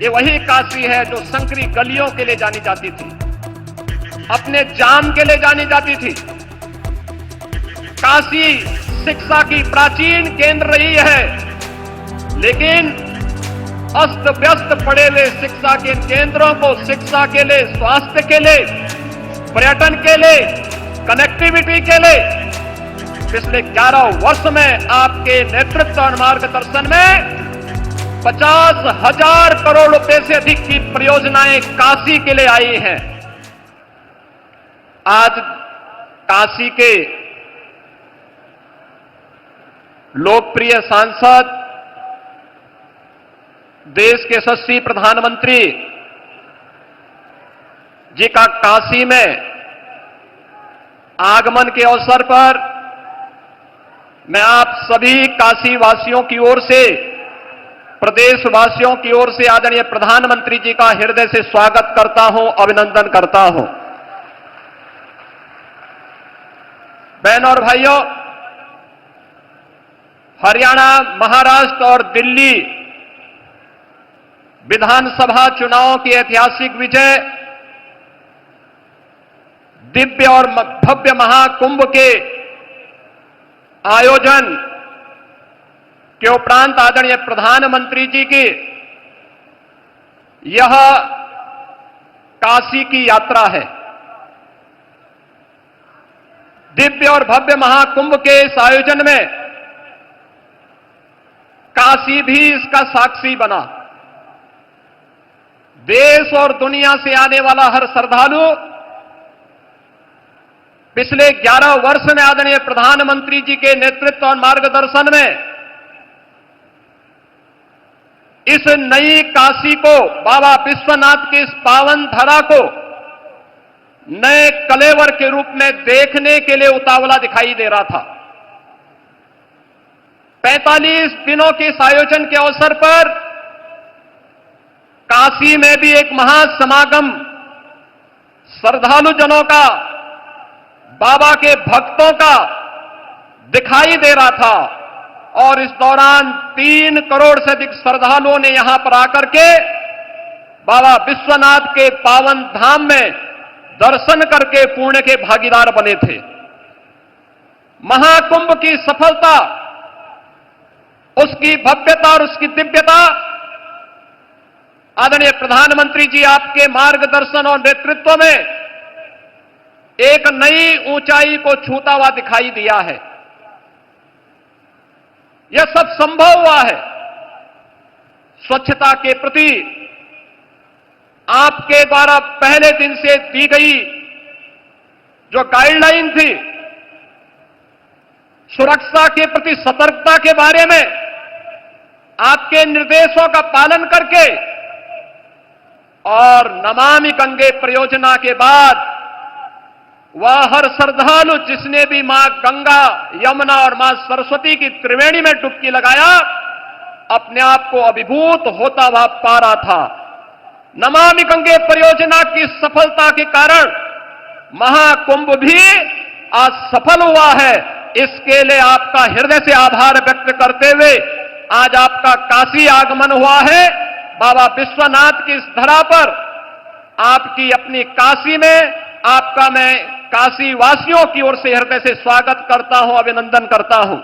ये वही काशी है जो संकरी गलियों के लिए जानी जाती थी, अपने जाम के लिए जानी जाती थी। काशी शिक्षा की प्राचीन केंद्र रही है, लेकिन अस्त व्यस्त पड़े हुए शिक्षा के केंद्रों को शिक्षा के लिए, स्वास्थ्य के लिए, पर्यटन के लिए, कनेक्टिविटी के लिए पिछले 11 वर्ष में आपके नेतृत्व और मार्गदर्शन में 50,000 करोड़ रुपए से अधिक की परियोजनाएं काशी के लिए आई हैं। आज काशी के लोकप्रिय सांसद, देश के यशस्वी प्रधानमंत्री जी का काशी में आगमन के अवसर पर मैं आप सभी काशी वासियों की ओर से, प्रदेशवासियों की ओर से आदरणीय प्रधानमंत्री जी का हृदय से स्वागत करता हूं, अभिनंदन करता हूं। बहनों और भाइयों, हरियाणा, महाराष्ट्र और दिल्ली विधानसभा चुनावों की ऐतिहासिक विजय, दिव्य और भव्य महाकुंभ के आयोजन के उपरांत आदरणीय प्रधानमंत्री जी की यह काशी की यात्रा है। दिव्य और भव्य महाकुंभ के इस आयोजन में काशी भी इसका साक्षी बना। देश और दुनिया से आने वाला हर श्रद्धालु पिछले 11 वर्ष में आदरणीय प्रधानमंत्री जी के नेतृत्व और मार्गदर्शन में इस नई काशी को, बाबा विश्वनाथ की इस पावन धरा को नए कलेवर के रूप में देखने के लिए उतावला दिखाई दे रहा था। 45 दिनों के इस आयोजन के अवसर पर काशी में भी एक महासमागम श्रद्धालुजनों का, बाबा के भक्तों का दिखाई दे रहा था और इस दौरान 3 करोड़ से अधिक श्रद्धालुओं ने यहां पर आकर के बाबा विश्वनाथ के पावन धाम में दर्शन करके पुण्य के भागीदार बने थे। महाकुंभ की सफलता, उसकी भव्यता और उसकी दिव्यता आदरणीय प्रधानमंत्री जी आपके मार्गदर्शन और नेतृत्व में एक नई ऊंचाई को छूता हुआ दिखाई दिया है। यह सब संभव हुआ है स्वच्छता के प्रति आपके द्वारा पहले दिन से दी गई जो गाइडलाइन थी, सुरक्षा के प्रति सतर्कता के बारे में आपके निर्देशों का पालन करके और नमामि गंगे परियोजना के बाद वह हर श्रद्धालु जिसने भी मां गंगा, यमुना और मां सरस्वती की त्रिवेणी में डुबकी लगाया, अपने आप को अभिभूत होता हुआ पा रहा था। नमामि गंगे परियोजना की सफलता के कारण महाकुंभ भी आज सफल हुआ है। इसके लिए आपका हृदय से आभार व्यक्त करते हुए आज आपका काशी आगमन हुआ है। बाबा विश्वनाथ की इस धरा पर आपकी अपनी काशी में आपका मैं काशी वासियों की ओर से हृदय से स्वागत करता हूं, अभिनंदन करता हूं।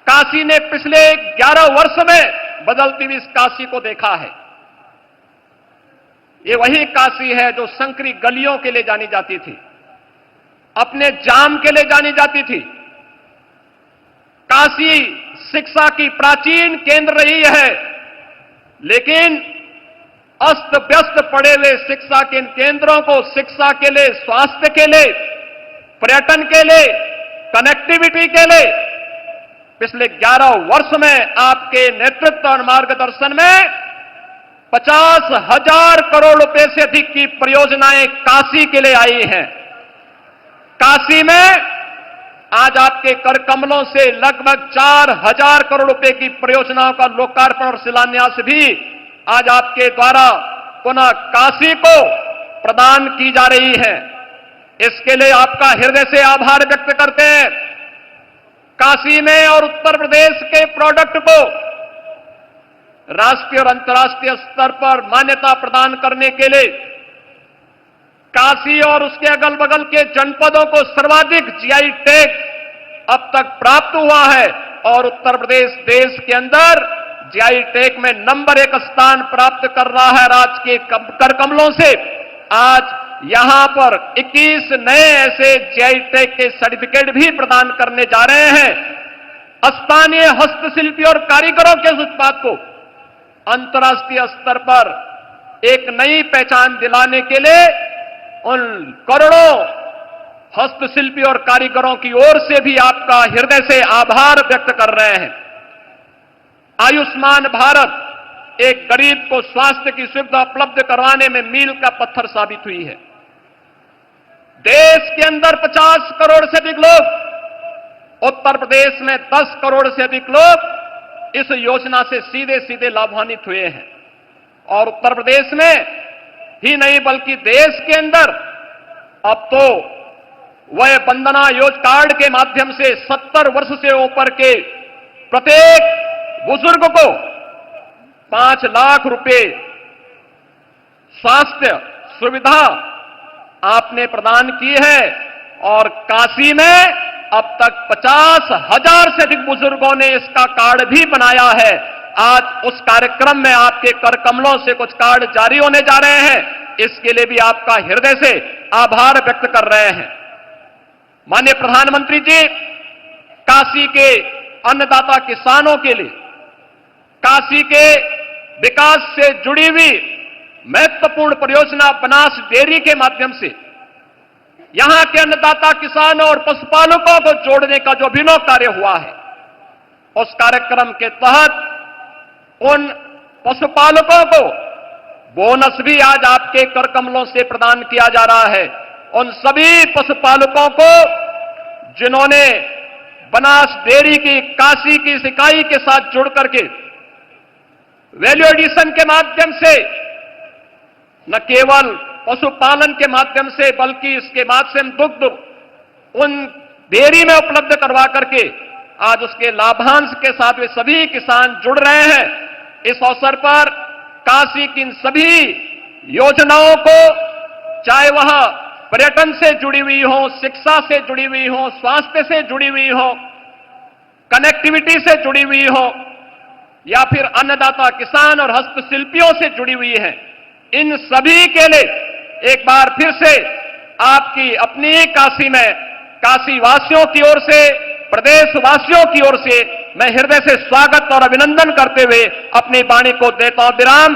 काशी ने पिछले 11 वर्ष में बदलती हुई इस काशी को देखा है। ये वही काशी है जो संकरी गलियों के लिए जानी जाती थी, अपने जाम के लिए जानी जाती थी। काशी शिक्षा की प्राचीन केंद्र रही है, लेकिन अस्त व्यस्त पड़े हुए शिक्षा के केंद्रों को शिक्षा के लिए, स्वास्थ्य के लिए, पर्यटन के लिए, कनेक्टिविटी के लिए पिछले 11 वर्ष में आपके नेतृत्व और मार्गदर्शन में 50,000 करोड़ रुपए से अधिक की परियोजनाएं काशी के लिए आई हैं। काशी में आज आपके कर कमलों से लगभग 4,000 करोड़ रुपए की परियोजनाओं का लोकार्पण और शिलान्यास भी आज आपके द्वारा पुनः काशी को प्रदान की जा रही है। इसके लिए आपका हृदय से आभार व्यक्त करते हैं। काशी में और उत्तर प्रदेश के प्रोडक्ट को राष्ट्रीय और अंतर्राष्ट्रीय स्तर पर मान्यता प्रदान करने के लिए काशी और उसके अगल बगल के जनपदों को सर्वाधिक जीआई टैग अब तक प्राप्त हुआ है और उत्तर प्रदेश देश के अंदर जीआई टैग में नंबर 1 स्थान प्राप्त कर रहा है राज्य के कर कमलों से। आज यहां पर 21 नए ऐसे जीआई टैग के सर्टिफिकेट भी प्रदान करने जा रहे हैं। स्थानीय हस्तशिल्पी और कारीगरों के उस उत्पाद को अंतर्राष्ट्रीय स्तर पर एक नई पहचान दिलाने के लिए उन करोड़ों हस्तशिल्पी और कारीगरों की ओर से भी आपका हृदय से आभार व्यक्त कर रहे हैं। आयुष्मान भारत एक गरीब को स्वास्थ्य की सुविधा उपलब्ध करवाने में मील का पत्थर साबित हुई है। देश के अंदर 50 करोड़ से अधिक लोग, उत्तर प्रदेश में 10 करोड़ से अधिक लोग इस योजना से सीधे सीधे लाभान्वित हुए हैं। और उत्तर प्रदेश में ही नहीं बल्कि देश के अंदर अब तो वह वंदना योजना कार्ड के माध्यम से 70 वर्ष से ऊपर के प्रत्येक बुजुर्ग को 5 लाख रुपए स्वास्थ्य सुविधा आपने प्रदान की है। और काशी में अब तक 50,000 से अधिक बुजुर्गों ने इसका कार्ड भी बनाया है। आज उस कार्यक्रम में आपके कर कमलों से कुछ कार्ड जारी होने जा रहे हैं, इसके लिए भी आपका हृदय से आभार व्यक्त कर रहे हैं। माननीय प्रधानमंत्री जी, काशी के अन्नदाता किसानों के लिए काशी के विकास से जुड़ी हुई महत्वपूर्ण परियोजना बनास डेयरी के माध्यम से यहां के अन्नदाता किसानों और पशुपालकों को जोड़ने का जो अभिनव कार्य हुआ है, उस कार्यक्रम के तहत उन पशुपालकों को बोनस भी आज आपके कर कमलों से प्रदान किया जा रहा है। उन सभी पशुपालकों को जिन्होंने बनास डेयरी की काशी की इस इकाई के साथ जुड़ करके वैल्यू एडिशन के माध्यम से न केवल पशुपालन के माध्यम से बल्कि इसके माध्यम से दुग्ध उन डेयरी में उपलब्ध करवा करके आज उसके लाभांश के साथ वे सभी किसान जुड़ रहे हैं। इस अवसर पर काशी की इन सभी योजनाओं को, चाहे वह पर्यटन से जुड़ी हुई हो, शिक्षा से जुड़ी हुई हो, स्वास्थ्य से जुड़ी हुई हो, कनेक्टिविटी से जुड़ी हुई हो या फिर अन्नदाता किसान और हस्तशिल्पियों से जुड़ी हुई है, इन सभी के लिए एक बार फिर से आपकी अपनी काशी में काशी वासियों की ओर से, प्रदेशवासियों की ओर से मैं हृदय से स्वागत और अभिनंदन करते हुए अपनी वाणी को देता हूं विराम।